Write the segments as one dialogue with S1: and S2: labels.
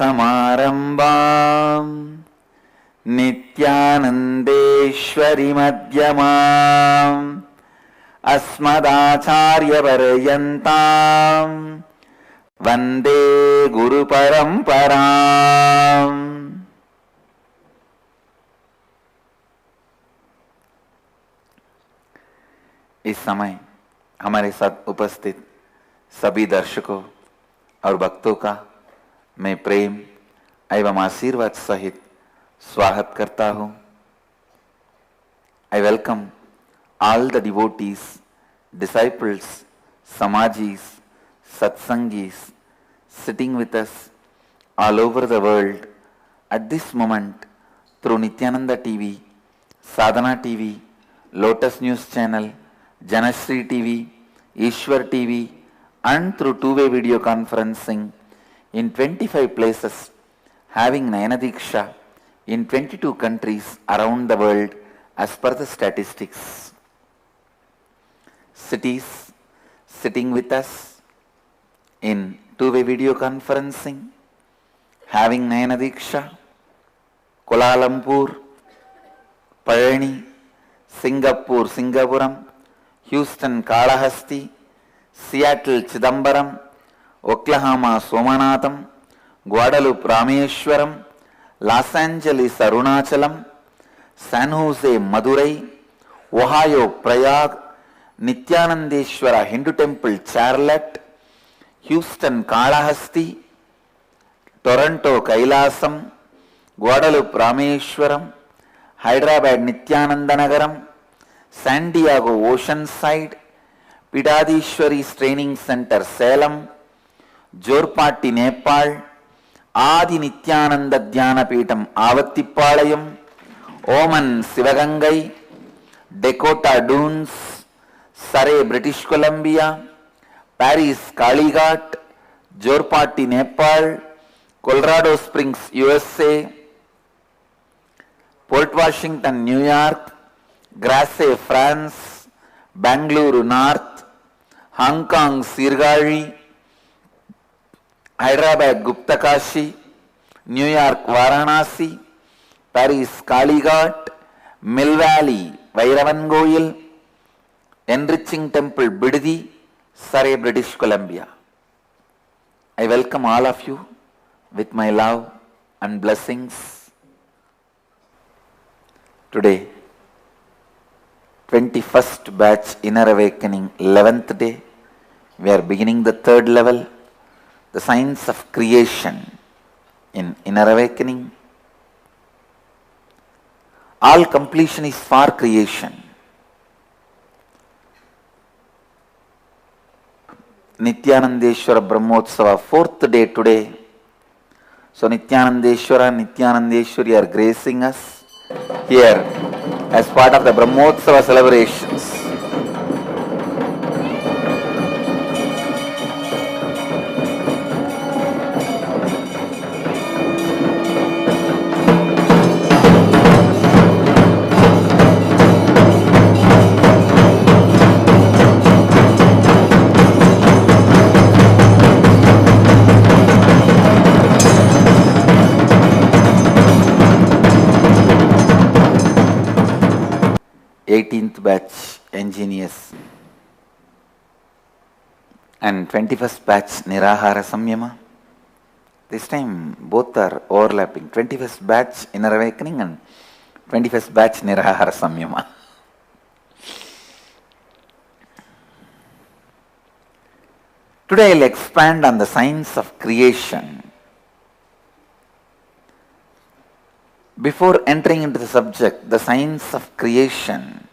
S1: समारम्भाम् नित्यानन्देश्वरि मध्यमाम् अस्मदाचार्यपर्यन्ताम् वन्दे गुरुपरम्पराम्। इस समय हमारे साथ उपस्थित सभी दर्शकों और भक्तों का मैं प्रेम एवं आशीर्वाद सहित स्वागत करता हूं। I welcome all the devotees, disciples, Samajis, Satsangis sitting with us all over the world at this moment through Nityananda TV, Sadhana TV, Lotus News Channel, Janashri TV, Ishwar TV, and through two-way video conferencing in 25 places, having Nayanadiksha in 22 countries around the world as per the statistics. Cities sitting with us in two-way video conferencing, having Nayanadiksha, Kuala Lumpur, Palani, Singapore, Singapuram, Houston, Kalahasti, Seattle, Chidambaram, Oklahoma, Somanatham, Guadalupe, Rameshwaram, Los Angeles, Arunachalam, San Jose, Madurai, Ohio, Prayag, Nityanandeshwara Hindu Temple, Charlotte, Houston, Kalahasti, Toronto, Kailasam, Guadalupe, Rameshwaram, Hyderabad, Nityanandanagaram, San Diego, Oceanside, Pidadishwari's Training Center, Salem, Jorpatti, Nepal, Adi Nityananda Dhyana Peetam, Avattipalayam, Oman, Sivagangai, Dakota Dunes, Surrey, British Columbia, Paris, Kalighat, Jorpatti, Nepal, Colorado Springs, USA, Port Washington, New York, Grasse, France, Bangalore North, Hong Kong, Sirgari, Hyderabad, Guptakashi, New York, Varanasi, Paris, Kalighat, Mill Valley, Vairavangoyil, Enriching Temple, Bidadi, Surrey, British Columbia. I welcome all of you with my love and blessings. Today, 21st batch Inner Awakening, 11th day, we are beginning the third level, the science of creation in Inner Awakening. All completion is for creation. Nityanandeshwara Brahmotsava, 4th day today. So Nityanandeshwara, Nityanandeshwari are gracing us here as part of the Brahmotsava celebrations. Batch Engineers and 21st batch Nirahara Samyama. This time both are overlapping. 21st batch Inner Awakening and 21st batch Nirahara Samyama. Today I will expand on the science of creation. Before entering into the subject, the science of creation,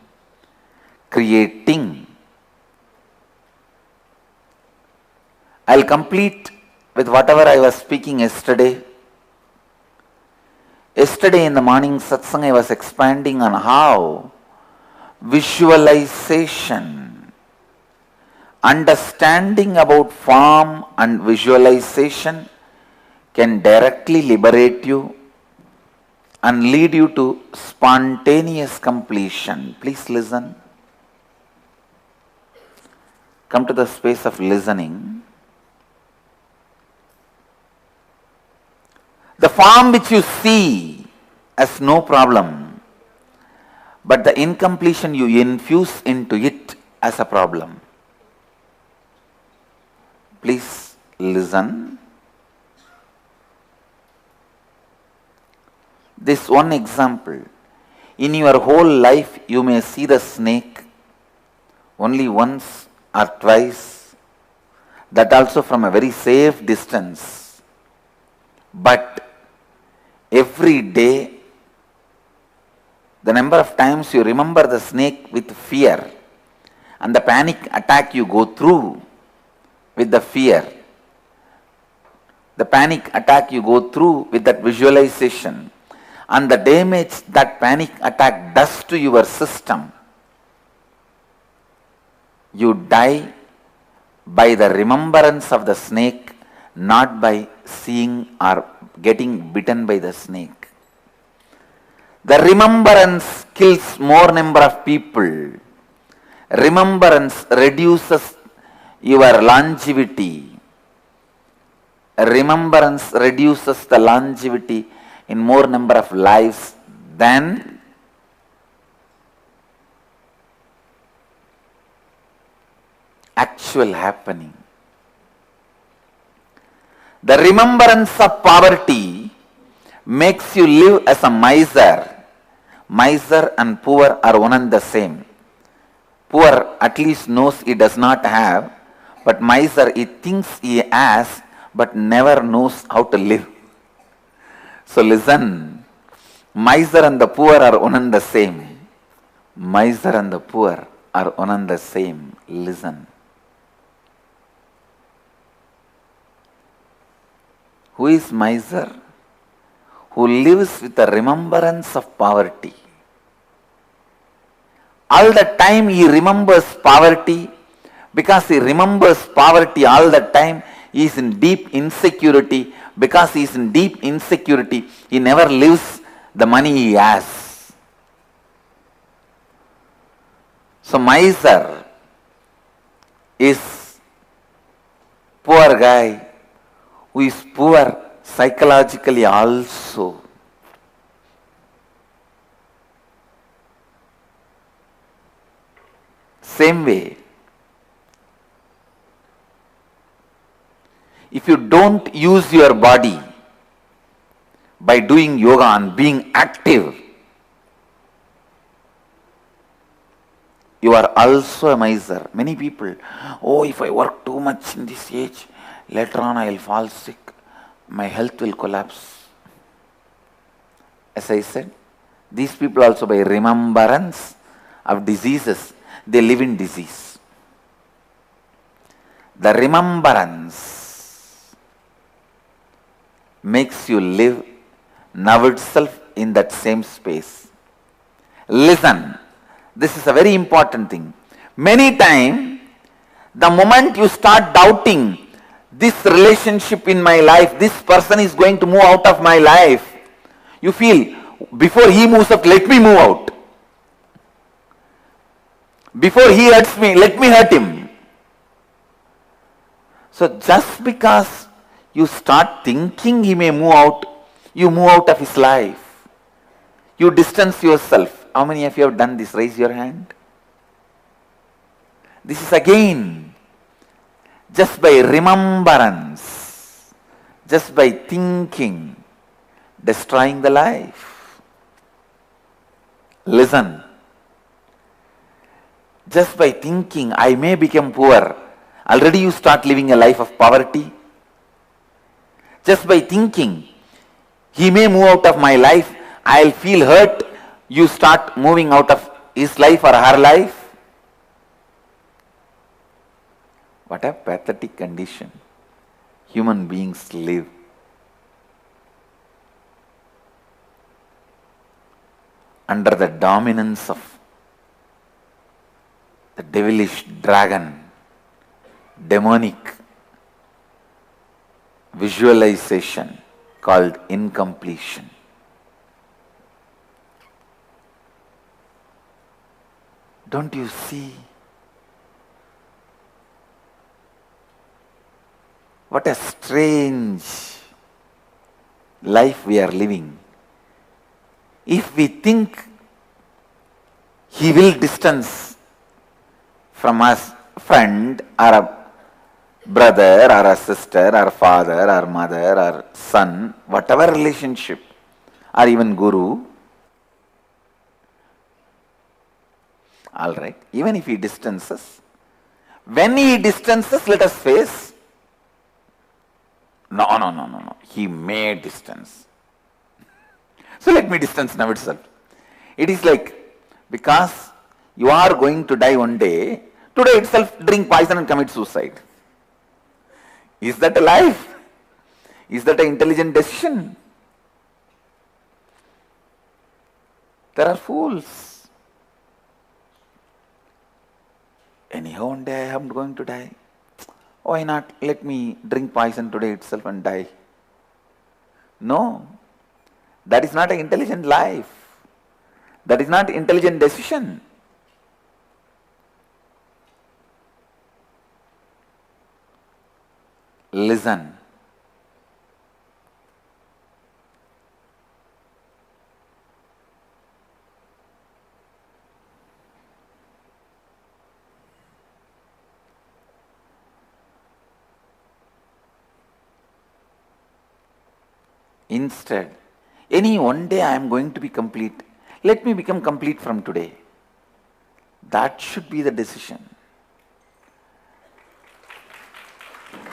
S1: creating, I'll complete with whatever I was speaking yesterday. Yesterday in the morning satsang I was expanding on how visualization, understanding about form and visualization can directly liberate you and lead you to spontaneous completion. Please listen. Come to the space of listening. The form which you see as no problem, but the incompletion you infuse into it as a problem. Please listen. This one example. In your whole life, you may see the snake only once or twice, that also from a very safe distance. But every day, the number of times you remember the snake with fear and the panic attack you go through with the fear, the panic attack you go through with that visualization, and the damage that panic attack does to your system, you die by the remembrance of the snake, not by seeing or getting bitten by the snake. The remembrance kills more number of people. Remembrance reduces your longevity. Remembrance reduces the longevity in more number of lives than actual happening. The remembrance of poverty makes you live as a miser. Miser and poor are one and the same. Poor at least knows he does not have, but miser, he thinks he has, but never knows how to live. So listen, miser and the poor are one and the same. Miser and the poor are one and the same. Listen. Who is miser? Who lives with the remembrance of poverty. All the time he remembers poverty. Because he remembers poverty all the time, he is in deep insecurity. Because he is in deep insecurity, he never lives the money he has. So miser is poor guy who is poor psychologically also. Same way, if you don't use your body by doing yoga and being active, you are also a miser. Many people, oh, if I work too much in this age, later on I will fall sick, my health will collapse. As I said, these people also by remembrance of diseases, they live in disease. The remembrance makes you live now itself in that same space. Listen, this is a very important thing. Many times, the moment you start doubting this relationship in my life, this person is going to move out of my life, you feel, before he moves up, let me move out. Before he hurts me, let me hurt him. So just because you start thinking he may move out, you move out of his life. You distance yourself. How many of you have done this? Raise your hand. This is again just by remembrance, just by thinking, destroying the life. Listen. Just by thinking, I may become poor, already you start living a life of poverty. Just by thinking, he may move out of my life, I'll feel hurt, you start moving out of his life or her life. What a pathetic condition human beings live. Under the dominance of the devilish dragon, demonic visualization called incompletion. Don't you see? What a strange life we are living, if we think he will distance from us friend or a brother or a sister or father or mother or son, whatever relationship, or even guru, all right, even if he distances, when he distances, let us face, no, he may distance. So let me distance now itself. It is like, because you are going to die one day, today itself drink poison and commit suicide. Is that a life? Is that an intelligent decision? There are fools. Anyhow, one day I am going to die. Why not? Let me drink poison today itself and die. No, that is not an intelligent life. That is not intelligent decision. Listen. Instead, any one day I am going to be complete. Let me become complete from today. That should be the decision.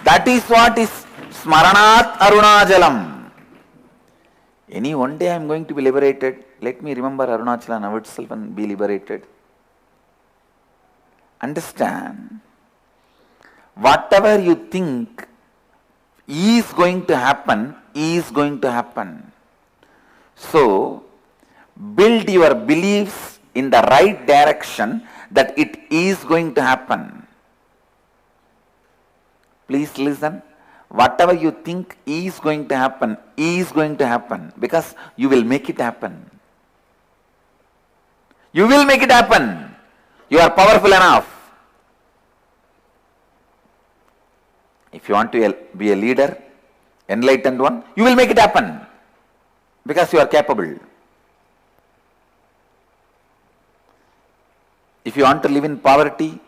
S1: That is what is Smaranat Arunachalam. Any one day I am going to be liberated. Let me remember Arunachala now itself and be liberated. Understand, whatever you think is going to happen, is going to happen. So, build your beliefs in the right direction that it is going to happen. Please listen. Whatever you think is going to happen, because you will make it happen. You will make it happen. You are powerful enough. If you want to be a leader, enlightened one, you will make it happen because you are capable. If you want to live in poverty,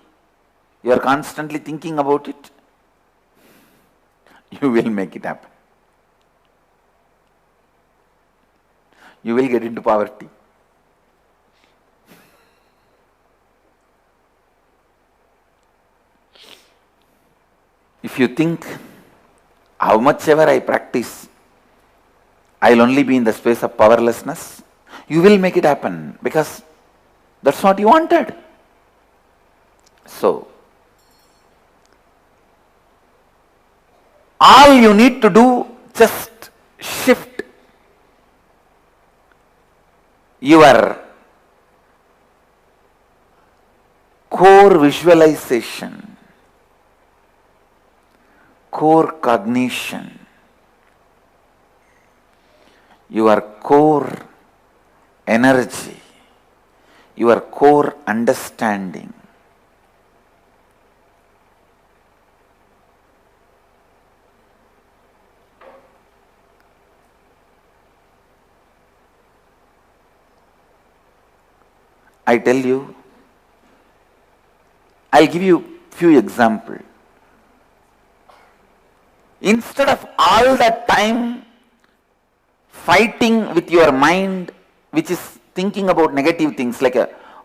S1: you are constantly thinking about it, you will make it happen. You will get into poverty. If you think, how much ever I practice, I will only be in the space of powerlessness, you will make it happen because that's what you wanted. So, all you need to do, just shift your core visualization, core cognition, your core energy, your core understanding. I tell you, I'll give you few examples. Instead of all the time fighting with your mind, which is thinking about negative things like,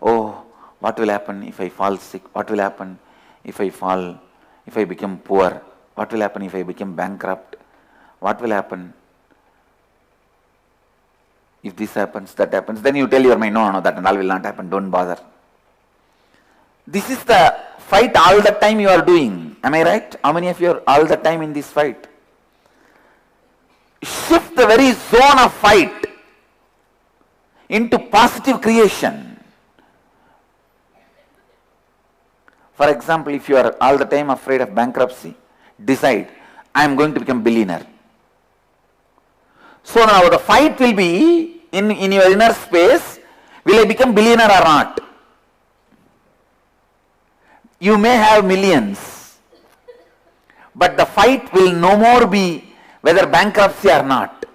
S1: oh, what will happen if I fall sick? What will happen if I become poor? What will happen if I become bankrupt? What will happen if this happens, that happens? Then you tell your mind, no, that and all will not happen, don't bother. This is the fight all the time you are doing. Am I right? How many of you are all the time in this fight? Shift the very zone of fight into positive creation. For example, if you are all the time afraid of bankruptcy, decide, I am going to become billionaire. So now the fight will be in your inner space, will I become billionaire or not? You may have millions, but the fight will no more be whether bankruptcy or not.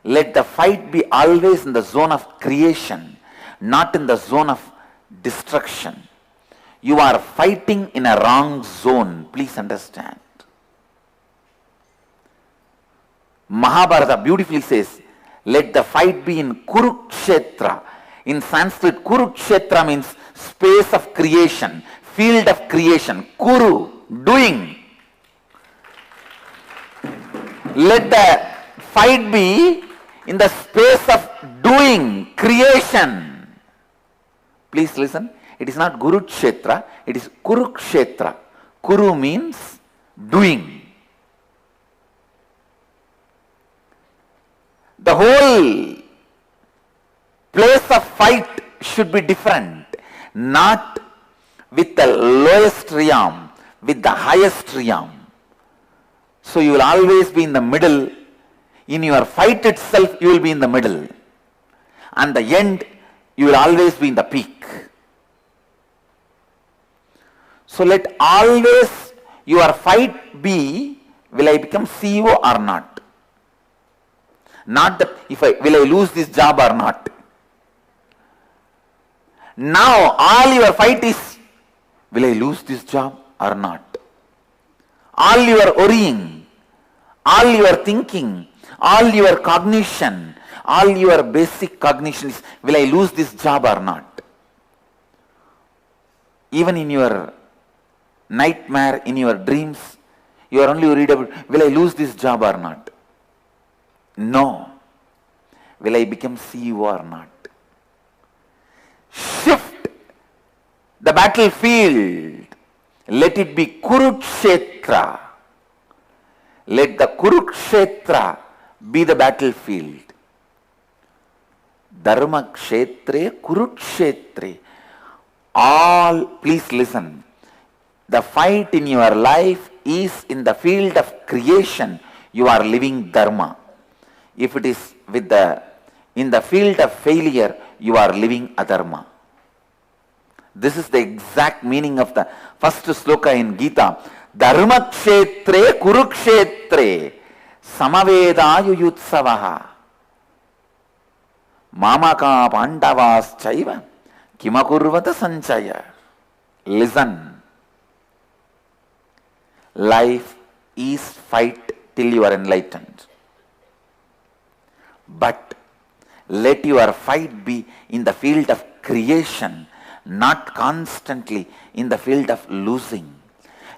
S1: Let the fight be always in the zone of creation, not in the zone of destruction. You are fighting in a wrong zone. Please understand. Mahabharata beautifully says, let the fight be in Kurukshetra. In Sanskrit, Kurukshetra means space of creation, field of creation. Kuru, doing. Let the fight be in the space of doing, creation. Please listen. It is not Gurukshetra, it is Kurukshetra. Kuru means doing. The whole place of fight should be different, not with the lowest realm, with the highest realm. So you will always be in the middle. In your fight itself, you will be in the middle. And the end, you will always be in the peak. So let always your fight be, will I become CEO or not? Not that will I lose this job or not. Now all your fight is, will I lose this job or not? All your worrying, all your thinking, all your cognition, all your basic cognition is, will I lose this job or not? Even in your nightmare, in your dreams, you are only worried about, will I lose this job or not? No. Will I become CEO or not? Shift the battlefield. Let it be Kurukshetra. Let the Kurukshetra be the battlefield. Dharma Kshetre, Kurukshetre. All, please listen. The fight in your life is in the field of creation. You are living Dharma. If it is in the field of failure, you are living Adharma. This is the exact meaning of the first sloka in Gita. Dharma Kshetre, Kurukshetre, Samaveda Yuyutsavaha. Mamaka Pandavas Chaiva, Kimakurvata Sanchaya. Listen. Life is fight till you are enlightened. But let your fight be in the field of creation, not constantly in the field of losing.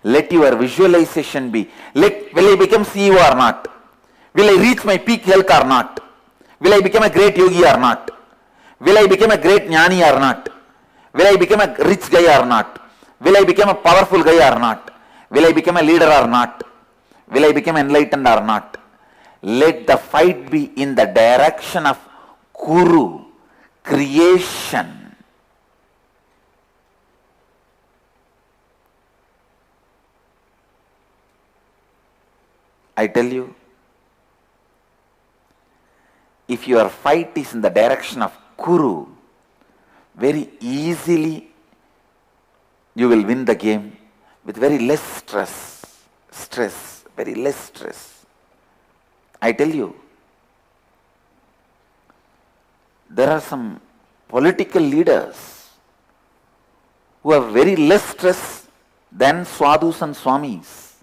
S1: Let your visualization be, will I become CEO or not? Will I reach my peak health or not? Will I become a great yogi or not? Will I become a great jnani or not? Will I become a rich guy or not? Will I become a powerful guy or not? Will I become a leader or not? Will I become enlightened or not? Let the fight be in the direction of Kuru, creation. I tell you, if your fight is in the direction of Kuru, very easily you will win the game with very less stress, very less stress. I tell you, there are some political leaders who have very less stress than Swadhus and Swamis,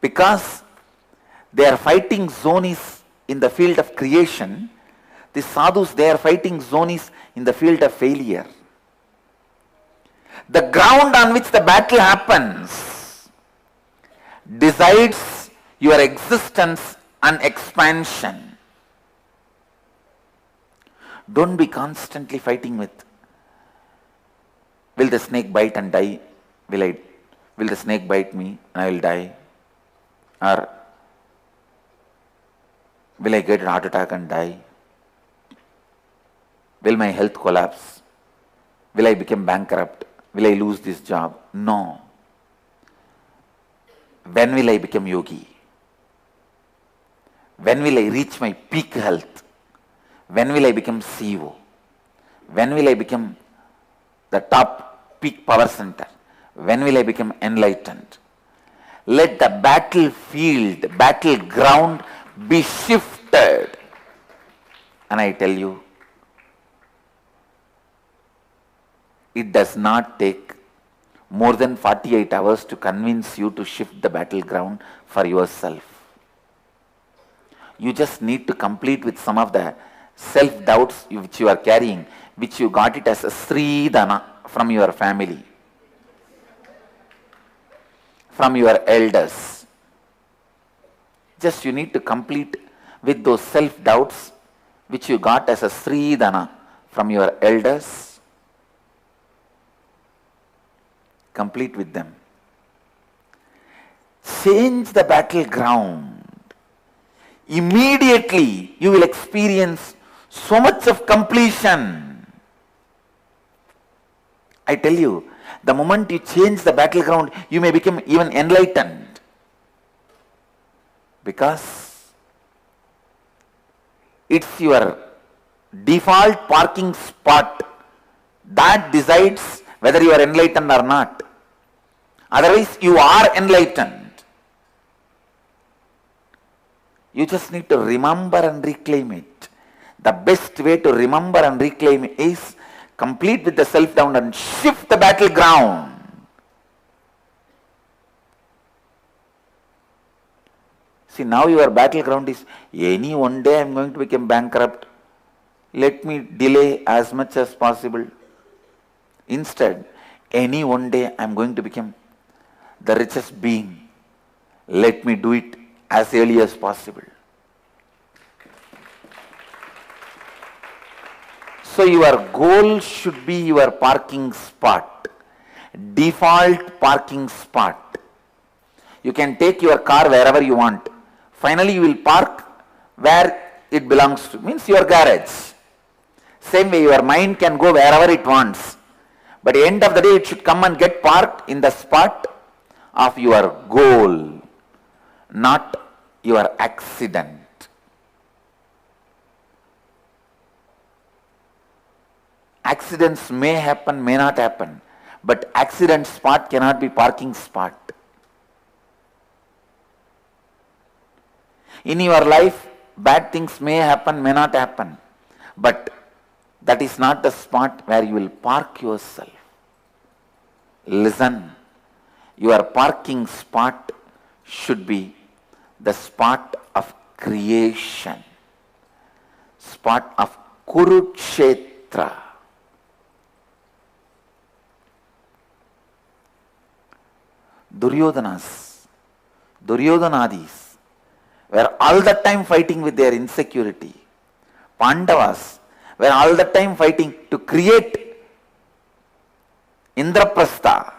S1: because their fighting zone is in the field of creation. The sadhus, their fighting zone is in the field of failure. The ground on which the battle happens decides your existence and expansion. Don't be constantly fighting with, will the snake bite and die? Will the snake bite me and I will die? Or will I get a heart attack and die? Will my health collapse? Will I become bankrupt? Will I lose this job? No. When will I become yogi? When will I reach my peak health? When will I become CEO? When will I become the top peak power center? When will I become enlightened? Let the battlefield, battleground be shifted. And I tell you, it does not take more than 48 hours to convince you to shift the battleground for yourself. You just need to complete with some of the self-doubts which you are carrying, which you got it as a Sridhana from your family, from your elders. Just you need to complete with those self-doubts which you got as a Sridhana from your elders. Complete with them. Change the battleground. Immediately you will experience so much of completion. I tell you, the moment you change the battleground, you may become even enlightened. Because it's your default parking spot that decides whether you are enlightened or not. Otherwise, you are enlightened. You just need to remember and reclaim it. The best way to remember and reclaim is complete with the self-doubt and shift the battleground. See, now your battleground is, any one day I am going to become bankrupt. Let me delay as much as possible. Instead, any one day I am going to become the richest being. Let me do it as early as possible. So your goal should be your parking spot, default parking spot. You can take your car wherever you want. Finally you will park where it belongs to, means your garage. Same way your mind can go wherever it wants. But at the end of the day it should come and get parked in the spot of your goal, not your accident. Accidents may happen, may not happen, but accident spot cannot be parking spot. In your life, bad things may happen, may not happen, but that is not the spot where you will park yourself. Listen, your parking spot should be the spot of creation, spot of Kurukshetra. Duryodhanadis were all the time fighting with their insecurity. Pandavas were all the time fighting to create Indraprastha.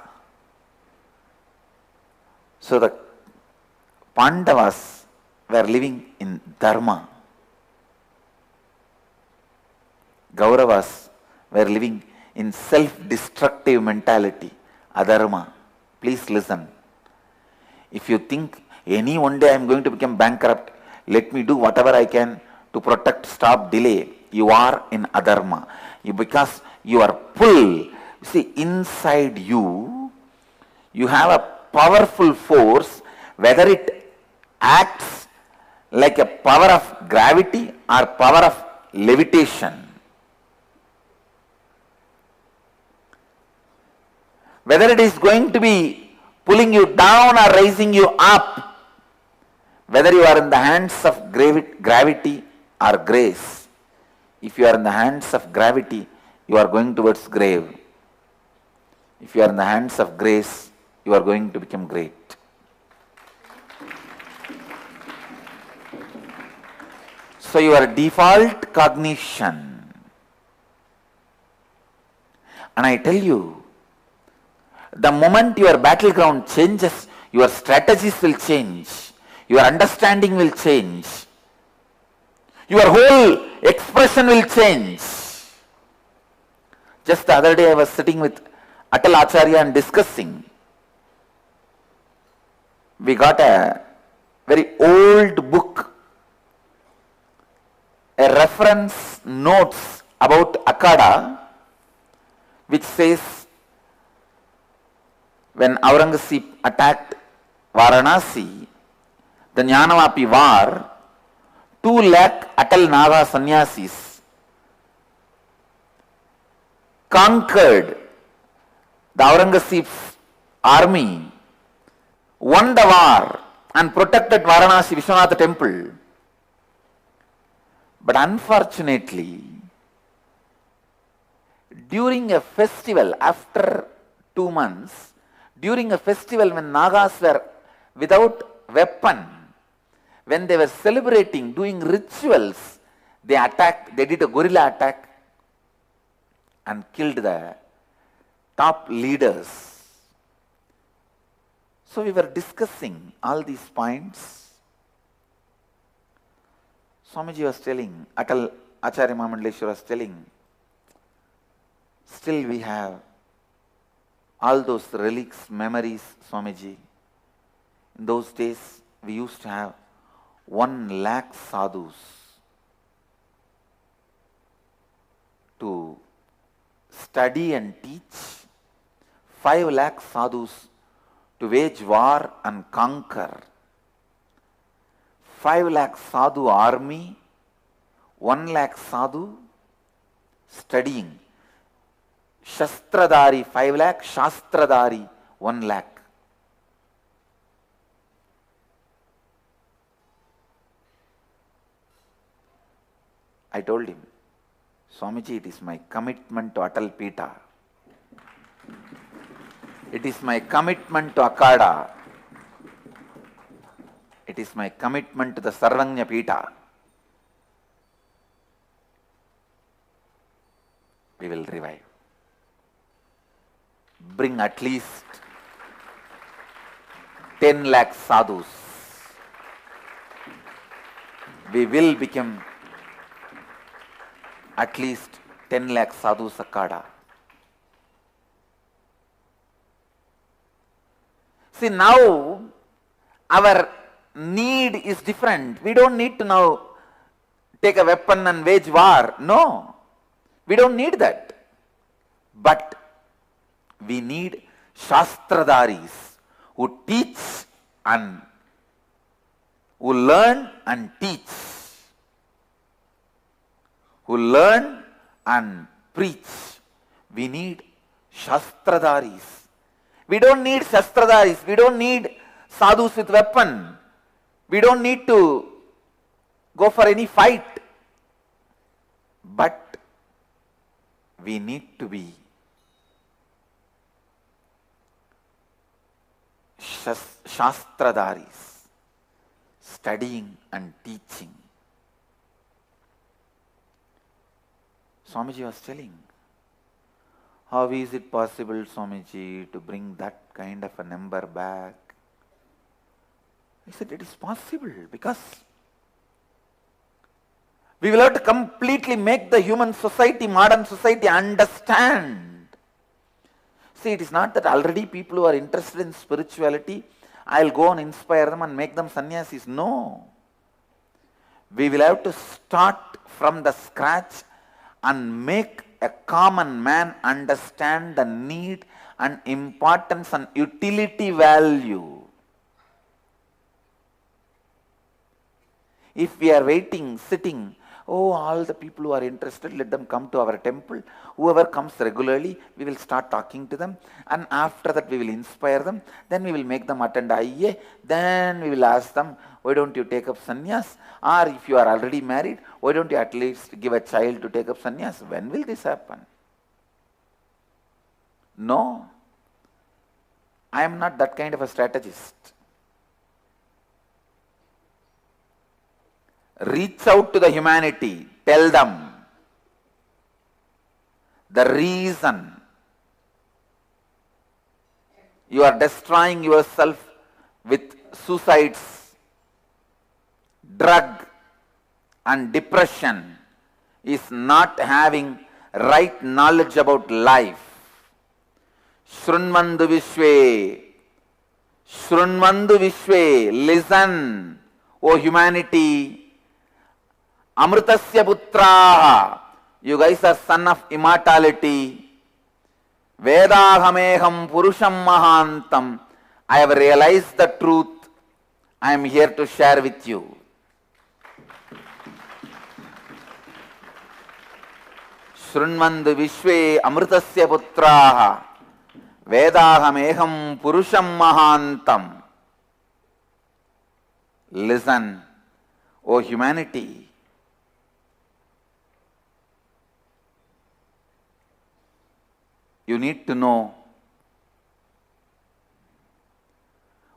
S1: So the Pandavas were living in Dharma. Kauravas were living in self-destructive mentality, Adharma. Please listen. If you think any one day I am going to become bankrupt, let me do whatever I can to protect, stop, delay, you are in Adharma. Because you are pull. See, inside you, you have a powerful force, whether it acts like a power of gravity or power of levitation. Whether it is going to be pulling you down or raising you up, whether you are in the hands of gravity or grace. If you are in the hands of gravity, you are going towards grave. If you are in the hands of grace, you are going to become great. So your default cognition, and I tell you, the moment your battleground changes, your strategies will change, your understanding will change, your whole expression will change. Just the other day I was sitting with Atal Acharya and discussing. We got a very old book, a reference notes about Akada, which says, when 2 lakh Atal Naga sannyasis conquered the Aurangzeb's army, won the war and protected Varanasi Vishwanath temple. But unfortunately, during a festival, after 2 months, during a festival when Nagas were without weapon, when they were celebrating, doing rituals, they attacked, they did a guerrilla attack and killed the top leaders. So we were discussing all these points. Swamiji was telling, Atal Acharya Mahamandaleshwara was telling, still we have all those relics, memories, Swamiji. In those days, we used to have 1 lakh sadhus to study and teach, 5 lakh sadhus to wage war and conquer, 5 lakh sadhu army, 1 lakh sadhu studying, Shastradari 5 lakh, Shastradari 1 lakh. I told him, Swamiji, it is my commitment to Atal Pita. It is my commitment to Akada. It is my commitment to the Sarvanya Pita. We will revive. Bring at least 10 lakh sadhus. We will become at least 10 lakh sadhus Akada. See, now our need is different. We don't need to now take a weapon and wage war. No, we don't need that. But we need Shastradharis who teach and who learn and teach, who learn and preach. We need Shastradharis. We don't need Shastradharis. We don't need sadhus with weapon. We don't need to go for any fight. But we need to be Shastradharis, studying and teaching. Swamiji was telling, how is it possible, Swamiji, to bring that kind of a number back? I said, it is possible because we will have to completely make the human society, modern society, understand. See, it is not that already people who are interested in spirituality, I'll go and inspire them and make them sannyasis. No. We will have to start from the scratch and make a common man understand the need and importance and utility value. If we are waiting, sitting, oh, all the people who are interested, let them come to our temple. Whoever comes regularly, we will start talking to them. And after that, we will inspire them. Then we will make them attend IEA. Then we will ask them, why don't you take up sannyas? Or if you are already married, why don't you at least give a child to take up sannyas? When will this happen? No. I am not that kind of a strategist. Reach out to the humanity, tell them the reason you are destroying yourself with suicides, drug and depression is not having right knowledge about life. Shrunvandu Vishwe, listen, O humanity. Amritasya putraha, you guys are son of immortality. Vedahameham purusham mahantam. I have realized the truth. I am here to share with you. शृण्वन्तु विश्वे अमृतस्य पुत्राः वेदाहमेहं पुरुषं महान्तम्. Listen, O humanity. You need to know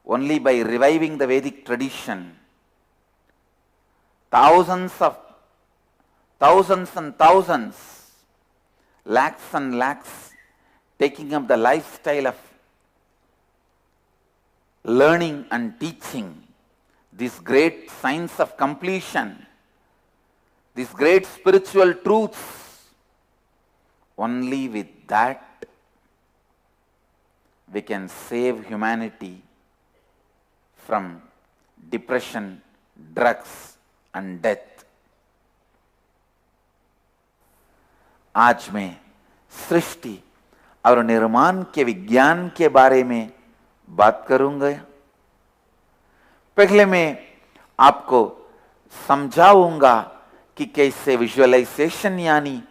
S1: only by reviving the Vedic tradition. Thousands and thousands, lakhs and lakhs, taking up the lifestyle of learning and teaching this great science of completion, these great spiritual truths. Only with that we can save humanity from depression, drugs and death. आज मैं सृष्टि और निर्माण के विज्ञान के बारे में बात करूंगा. पहले मैं आपको समझाऊंगा कि कैसे विजुअलाइजेशन यानी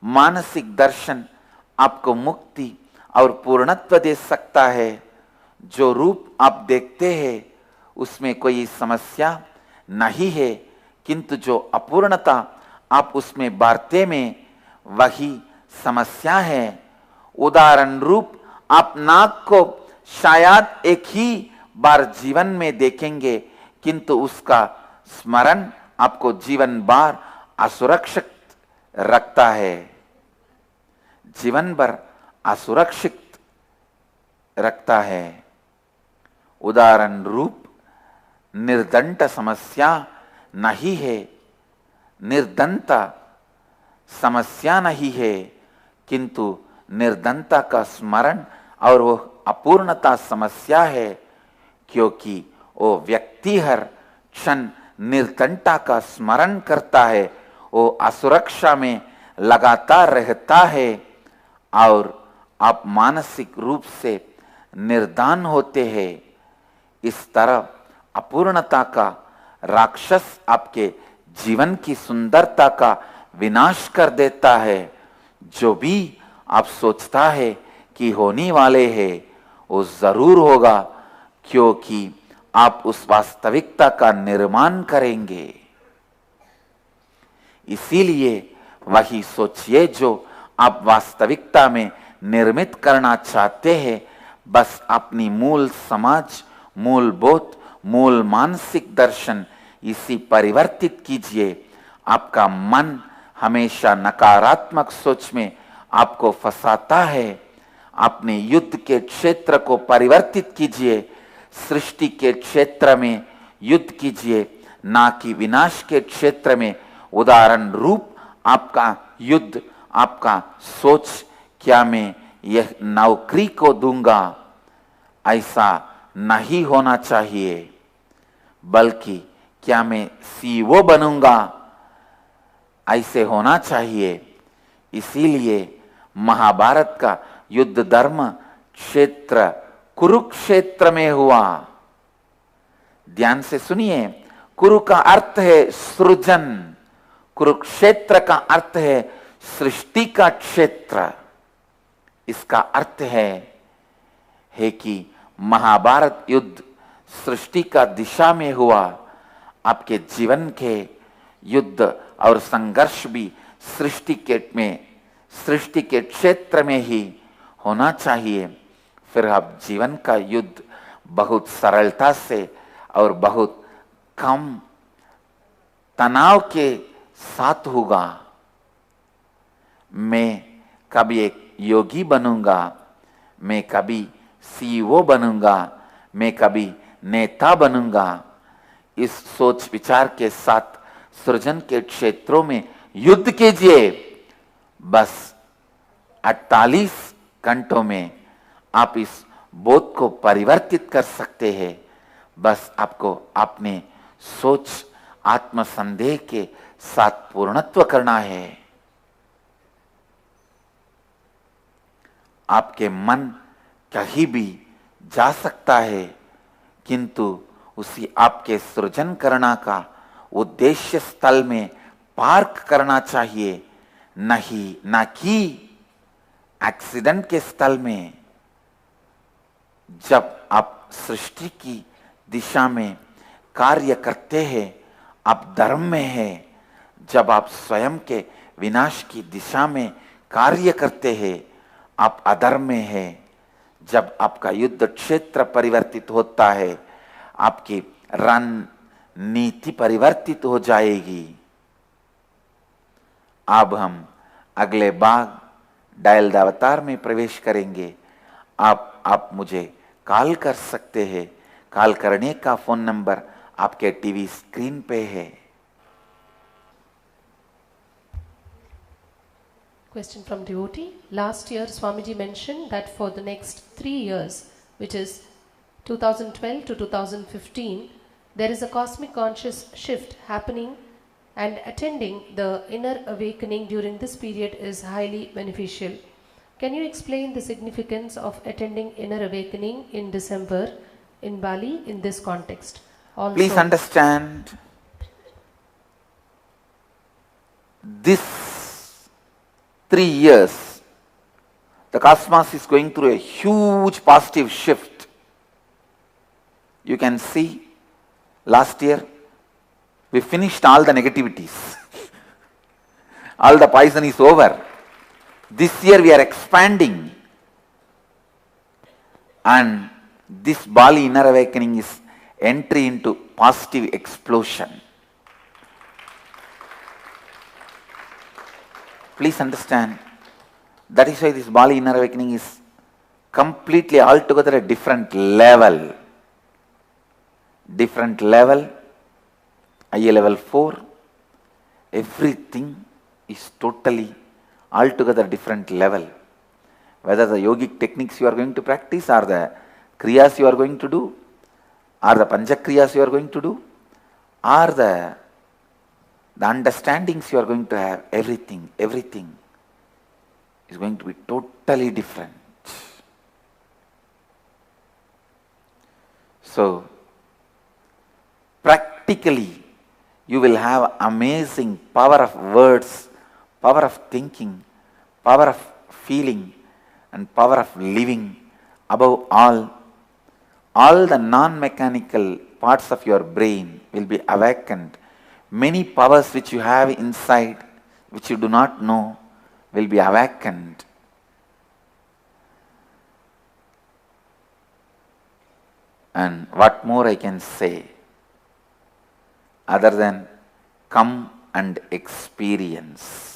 S1: मानसिक दर्शन आपको मुक्ति और पूर्णत्व दे सकता है. जो रूप आप देखते हैं उसमें कोई समस्या नहीं है, किंतु जो अपूर्णता आप उसमें बारते में वही समस्या है. उदाहरण रूप आप नाक को शायद एक ही बार जीवन में देखेंगे, किंतु उसका स्मरण आपको जीवन भर असुरक्षित रखता है, जीवन भर असुरक्षित रखता है. उदाहरण रूप निर्दंत समस्या नहीं है, निर्दंता समस्या नहीं है, किंतु निर्दंता का स्मरण और वो अपूर्णता समस्या है, क्योंकि वो व्यक्ति हर क्षण निर्दंता का स्मरण करता है, वो असुरक्षा में लगातार रहता है और आप मानसिक रूप से निर्दान होते हैं. इस तरह अपूर्णता का राक्षस आपके जीवन की सुंदरता का विनाश कर देता है. जो भी आप सोचता है कि होने वाले है वो जरूर होगा, क्योंकि आप उस वास्तविकता का निर्माण करेंगे. इसीलिए वही सोचिए जो आप वास्तविकता में निर्मित करना चाहते हैं. बस अपनी मूल समाज, मूल बोध, मूल मानसिक दर्शन इसी परिवर्तित कीजिए. आपका मन हमेशा नकारात्मक सोच में आपको फंसाता है. अपने युद्ध के क्षेत्र को परिवर्तित कीजिए, सृष्टि के क्षेत्र में युद्ध कीजिए, ना कि विनाश के क्षेत्र में. उदाहरण रूप आपका युद्ध, आपका सोच, क्या मैं यह नौकरी को दूंगा, ऐसा नहीं होना चाहिए, बल्कि क्या मैं सीईओ बनूंगा, ऐसे होना चाहिए. इसीलिए महाभारत का युद्ध धर्म क्षेत्र कुरुक्षेत्र में हुआ. ध्यान से सुनिए, कुरु का अर्थ है सृजन, कुरुक्षेत्र का अर्थ है सृष्टि का क्षेत्र. इसका अर्थ है कि महाभारत युद्ध सृष्टि का दिशा में हुआ. आपके जीवन के युद्ध और संघर्ष भी सृष्टि के क्षेत्र में ही होना चाहिए. फिर आप जीवन का युद्ध बहुत सरलता से और बहुत कम तनाव के साथ होगा. मैं कभी एक योगी बनूंगा, मैं कभी सीईओ बनूंगा, मैं कभी नेता बनूंगा. इस सोच विचार के साथ सृजन के क्षेत्रों में युद्ध कीजिए. बस 48 घंटों में आप इस बोध को परिवर्तित कर सकते हैं. बस आपको अपने सोच आत्मसंदेह के साथ पूर्णत्व करना है. आपके मन कहीं भी जा सकता है, किंतु उसी आपके सृजन करना का उद्देश्य स्थल में पार्क करना चाहिए, नहीं, ना कि एक्सीडेंट के स्थल में जब आप सृष्टि की दिशा में कार्य करते हैं, आप धर्म में हैं। जब आप स्वयं के विनाश की दिशा में कार्य करते हैं, आप अधर्म में हैं। जब आपका युद्ध क्षेत्र परिवर्तित होता है, आपकी रणनीति परिवर्तित हो जाएगी। अब हम अगले भाग डायल द अवतार में प्रवेश करेंगे। आप मुझे कॉल कर सकते हैं। कॉल करने का फोन नंबर आपके टीवी स्क्रीन पे है।
S2: Question from devotee. Last year Swamiji mentioned that for the next 3 years, which is 2012 to 2015, there is a cosmic conscious shift happening, and attending the inner awakening during this period is highly beneficial. Can you explain the significance of attending inner awakening in December in Bali in this context? Also,
S1: please understand, this 3 years, the cosmos is going through a huge positive shift. You can see, last year we finished all the negativities. All the poison is over. This year we are expanding, and this Bali inner awakening is entry into positive explosion. Please understand, that is why this Bali inner awakening is completely altogether a different level. Different level, IA level 4, everything is totally altogether different level. Whether the yogic techniques you are going to practice, or the kriyas you are going to do, or the panchakriyas you are going to do, or the understandings you are going to have, everything is going to be totally different. So, practically, you will have amazing power of words, power of thinking, power of feeling, and power of living. Above all the non-mechanical parts of your brain will be awakened. Many powers which you have inside, which you do not know, will be awakened. And what more I can say, other than come and experience.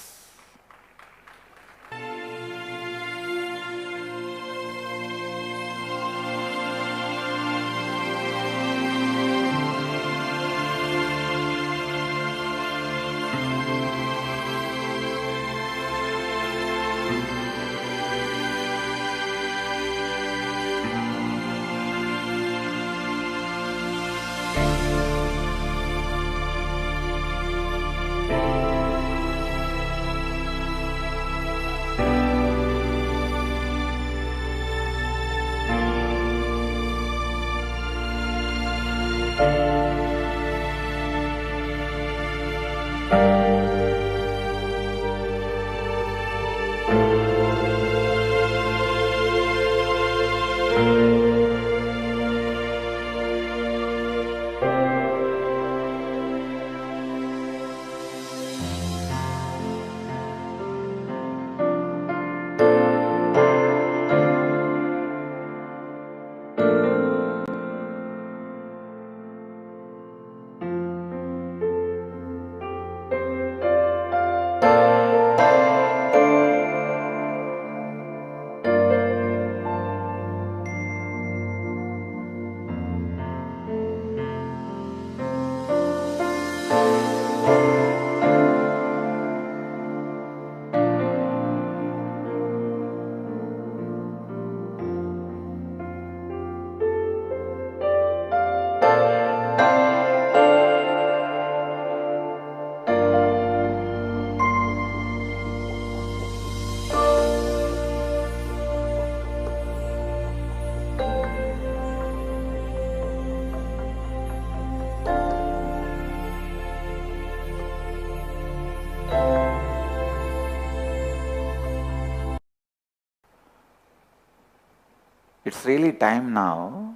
S1: It's really time now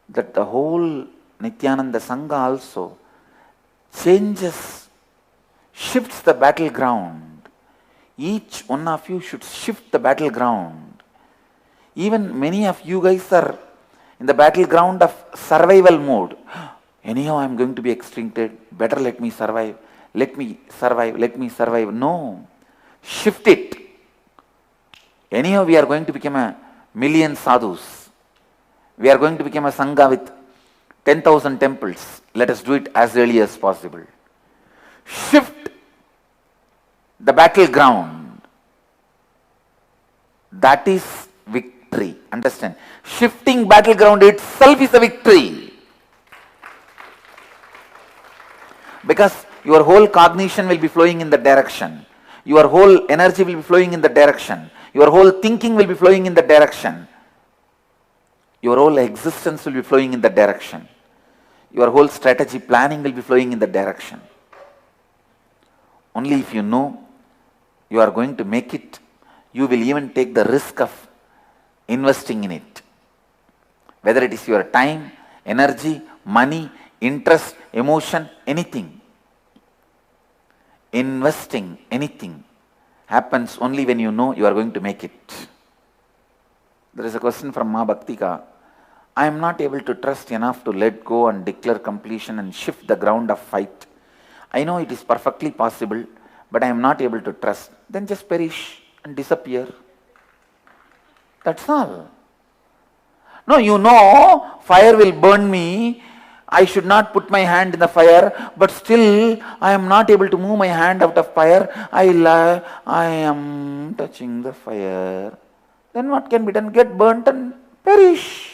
S1: that the whole Nityananda Sangha also changes, shifts the battleground. Each one of you should shift the battleground. Even many of you guys are in the battleground of survival mode. Anyhow, I am going to be extincted. Better let me survive. Let me survive. Let me survive. No. Shift it. Anyhow, we are going to become a million sadhus. We are going to become a Sangha with 10,000 temples. Let us do it as early as possible. Shift the battleground. That is victory. Understand? Shifting battleground itself is a victory. Because your whole cognition will be flowing in the direction. Your whole energy will be flowing in the direction. Your whole thinking will be flowing in the direction. Your whole existence will be flowing in the direction. Your whole strategy planning will be flowing in the direction. Only if you know you are going to make it, you will even take the risk of investing in it. Whether it is your time, energy, money, interest, emotion, anything. Investing anything happens only when you know you are going to make it. There is a question from Ma Bhaktika. I am not able to trust enough to let go and declare completion and shift the ground of fight. I know it is perfectly possible, but I am not able to trust. Then just perish and disappear. That's all. No, you know, fire will burn me. I should not put my hand in the fire, but still I am not able to move my hand out of fire. I am touching the fire. Then what can be done? Get burnt and perish.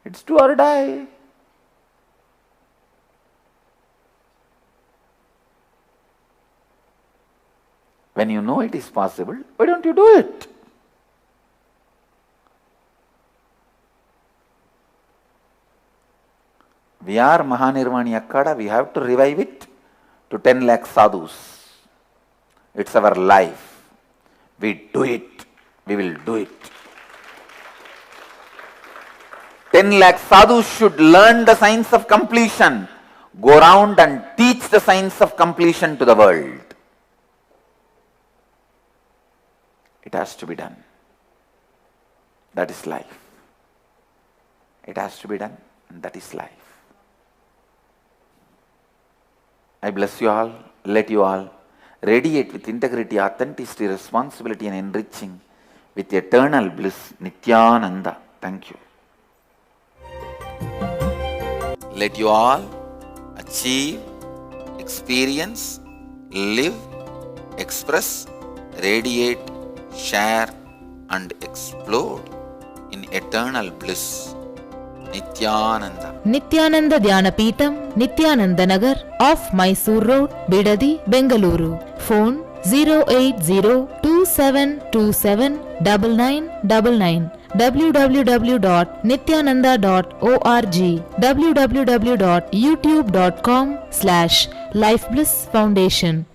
S1: It's do or die. When you know it is possible, why don't you do it? We are Mahanirvani Akkada, we have to revive it to 10 lakh sadhus. It's our life. We do it. We will do it. 10 lakh sadhus should learn the science of completion. Go around and teach the science of completion to the world. It has to be done. That is life. It has to be done, and that is life. I bless you all, let you all radiate with integrity, authenticity, responsibility and enriching with eternal bliss, Nityananda. Thank you. Let you all achieve, experience, live, express, radiate, share and explode in eternal bliss. Nityananda.
S3: Nityananda Dhyanapitham, Nityananda Nagar, off Mysore Road, Bidadi, Bengaluru. Phone 08027279999. www.nityananda.org. www.youtube.com/Life Bliss Foundation.